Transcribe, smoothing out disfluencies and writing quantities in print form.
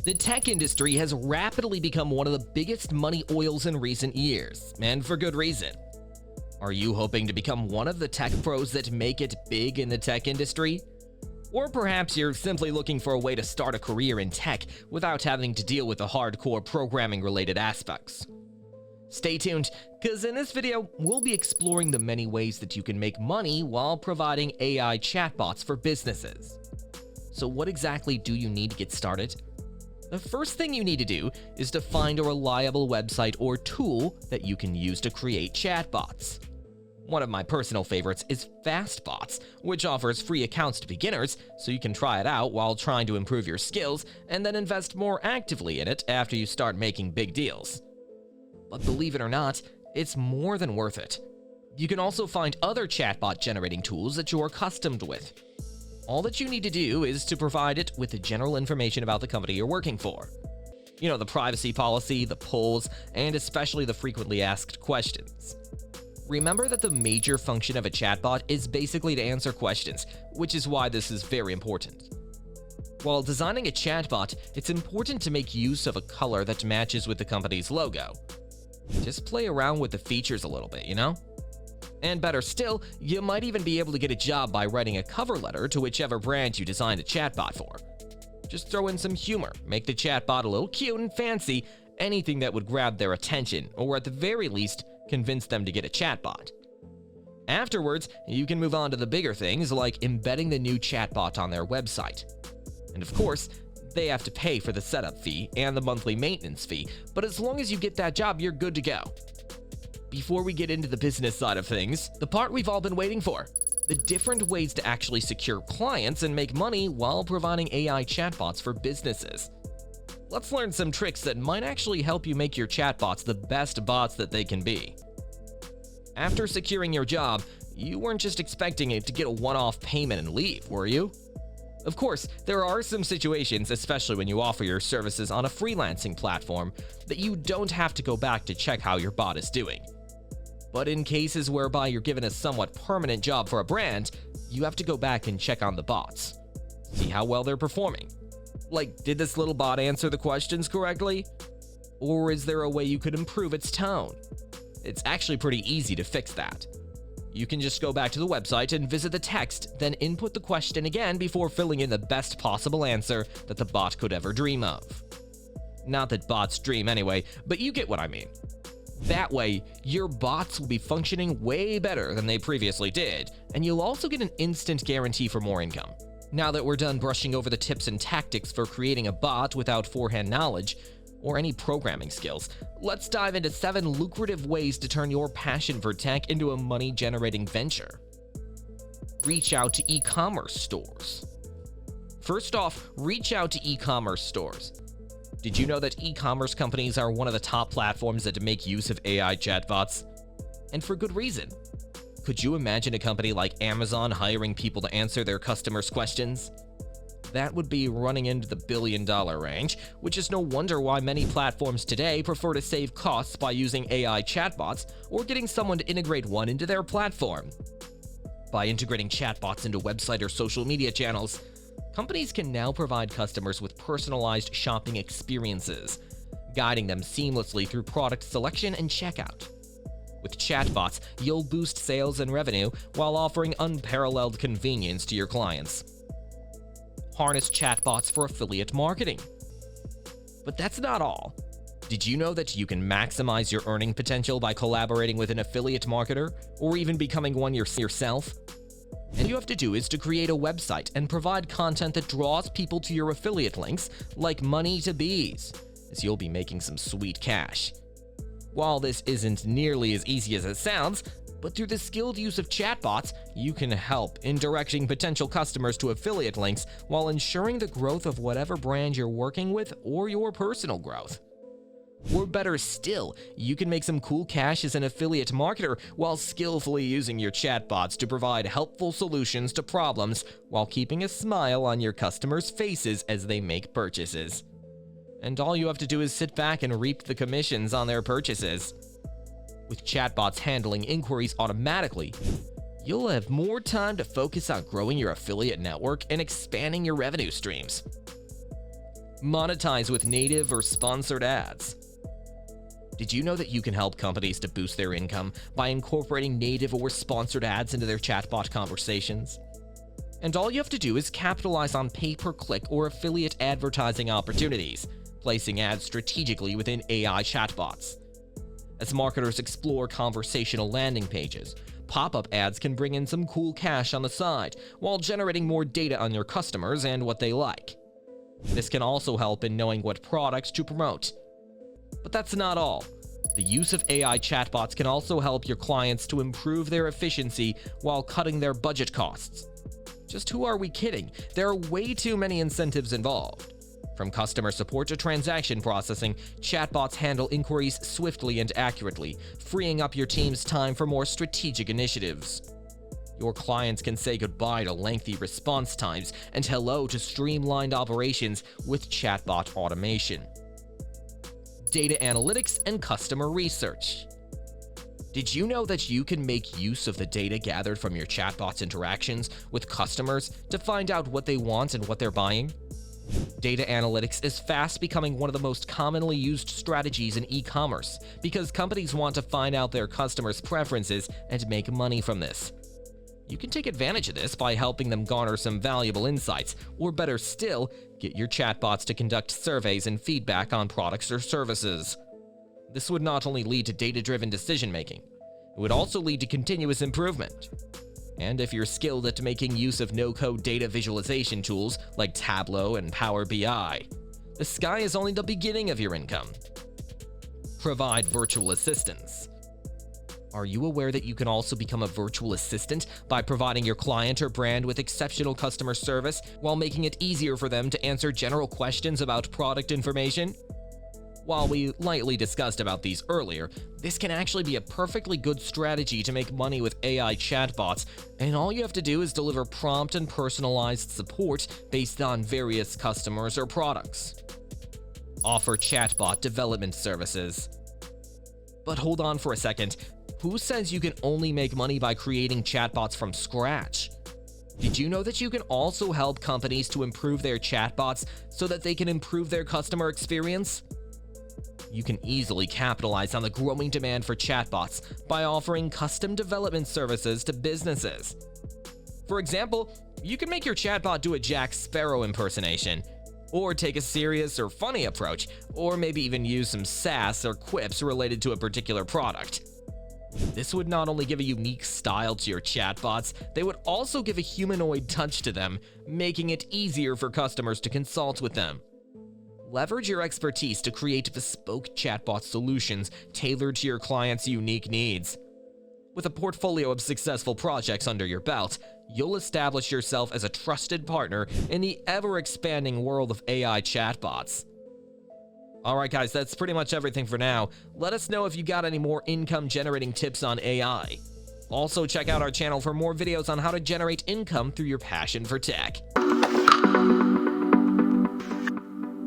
The tech industry has rapidly become one of the biggest money oils in recent years, and for good reason. Are you hoping to become one of the tech pros that make it big in the tech industry? Or perhaps you're simply looking for a way to start a career in tech without having to deal with the hardcore programming-related aspects. Stay tuned, because in this video, we'll be exploring the many ways that you can make money while providing AI chatbots for businesses. So what exactly do you need to get started? The first thing you need to do is to find a reliable website or tool that you can use to create chatbots. One of my personal favorites is Fastbots, which offers free accounts to beginners so you can try it out while trying to improve your skills and then invest more actively in it after you start making big deals. But believe it or not, it's more than worth it. You can also find other chatbot generating tools that you're accustomed with. All that you need to do is to provide it with the general information about the company you're working for. You know, the privacy policy, the polls, and especially the frequently asked questions. Remember that the major function of a chatbot is basically to answer questions, which is why this is very important. While designing a chatbot, it's important to make use of a color that matches with the company's logo. Just play around with the features a little bit, you know? And better still, you might even be able to get a job by writing a cover letter to whichever brand you designed a chatbot for. Just throw in some humor, make the chatbot a little cute and fancy, anything that would grab their attention, or at the very least, convince them to get a chatbot. Afterwards, you can move on to the bigger things like embedding the new chatbot on their website. And of course, they have to pay for the setup fee and the monthly maintenance fee, but as long as you get that job, you're good to go. Before we get into the business side of things, the part we've all been waiting for, the different ways to actually secure clients and make money while providing AI chatbots for businesses. Let's learn some tricks that might actually help you make your chatbots the best bots that they can be. After securing your job, you weren't just expecting it to get a one-off payment and leave, were you? Of course, there are some situations, especially when you offer your services on a freelancing platform, that you don't have to go back to check how your bot is doing. But in cases whereby you're given a somewhat permanent job for a brand, you have to go back and check on the bots. See how well they're performing. Like, did this little bot answer the questions correctly? Or is there a way you could improve its tone? It's actually pretty easy to fix that. You can just go back to the website and visit the text, then input the question again before filling in the best possible answer that the bot could ever dream of. Not that bots dream anyway, but you get what I mean. That way, your bots will be functioning way better than they previously did, and you'll also get an instant guarantee for more income. Now that we're done brushing over the tips and tactics for creating a bot without forehand knowledge, or any programming skills, let's dive into 7 lucrative ways to turn your passion for tech into a money-generating venture. Reach out to e-commerce stores. First off, reach out to e-commerce stores. Did you know that e-commerce companies are one of the top platforms that make use of AI chatbots? And for good reason. Could you imagine a company like Amazon hiring people to answer their customers' questions? That would be running into the billion-dollar range, which is no wonder why many platforms today prefer to save costs by using AI chatbots or getting someone to integrate one into their platform. By integrating chatbots into website or social media channels, companies can now provide customers with personalized shopping experiences, guiding them seamlessly through product selection and checkout. With chatbots, you'll boost sales and revenue while offering unparalleled convenience to your clients. Harness chatbots for affiliate marketing. But that's not all. Did you know that you can maximize your earning potential by collaborating with an affiliate marketer, or even becoming one yourself? And all you have to do is to create a website and provide content that draws people to your affiliate links, like money to bees, as you'll be making some sweet cash. While this isn't nearly as easy as it sounds, but through the skilled use of chatbots, you can help in directing potential customers to affiliate links while ensuring the growth of whatever brand you're working with or your personal growth. Or better still, you can make some cool cash as an affiliate marketer while skillfully using your chatbots to provide helpful solutions to problems while keeping a smile on your customers' faces as they make purchases. And all you have to do is sit back and reap the commissions on their purchases. With chatbots handling inquiries automatically, you'll have more time to focus on growing your affiliate network and expanding your revenue streams. Monetize with native or sponsored ads. Did you know that you can help companies to boost their income by incorporating native or sponsored ads into their chatbot conversations? And all you have to do is capitalize on pay-per-click or affiliate advertising opportunities, placing ads strategically within AI chatbots. As marketers explore conversational landing pages, pop-up ads can bring in some cool cash on the side while generating more data on your customers and what they like. This can also help in knowing what products to promote. But that's not all. The use of AI chatbots can also help your clients to improve their efficiency while cutting their budget costs. Just who are we kidding? There are way too many incentives involved. From customer support to transaction processing, chatbots handle inquiries swiftly and accurately, freeing up your team's time for more strategic initiatives. Your clients can say goodbye to lengthy response times and hello to streamlined operations with chatbot automation. Data analytics and customer research. Did you know that you can make use of the data gathered from your chatbot's interactions with customers to find out what they want and what they're buying? Data analytics is fast becoming one of the most commonly used strategies in e-commerce because companies want to find out their customers' preferences and make money from this. You can take advantage of this by helping them garner some valuable insights, or better still, get your chatbots to conduct surveys and feedback on products or services. This would not only lead to data-driven decision-making, it would also lead to continuous improvement. And if you're skilled at making use of no-code data visualization tools like Tableau and Power BI, the sky is only the beginning of your income. Provide virtual assistants. Are you aware that you can also become a virtual assistant by providing your client or brand with exceptional customer service while making it easier for them to answer general questions about product information? While we lightly discussed about these earlier, this can actually be a perfectly good strategy to make money with AI chatbots, and all you have to do is deliver prompt and personalized support based on various customers or products. Offer chatbot development services. But hold on for a second. Who says you can only make money by creating chatbots from scratch? Did you know that you can also help companies to improve their chatbots so that they can improve their customer experience? You can easily capitalize on the growing demand for chatbots by offering custom development services to businesses. For example, you can make your chatbot do a Jack Sparrow impersonation, or take a serious or funny approach, or maybe even use some sass or quips related to a particular product. This would not only give a unique style to your chatbots, they would also give a humanoid touch to them, making it easier for customers to consult with them. Leverage your expertise to create bespoke chatbot solutions tailored to your clients' unique needs. With a portfolio of successful projects under your belt, you'll establish yourself as a trusted partner in the ever-expanding world of AI chatbots. Alright guys, that's pretty much everything for now. Let us know if you got any more income-generating tips on AI. Also, check out our channel for more videos on how to generate income through your passion for tech.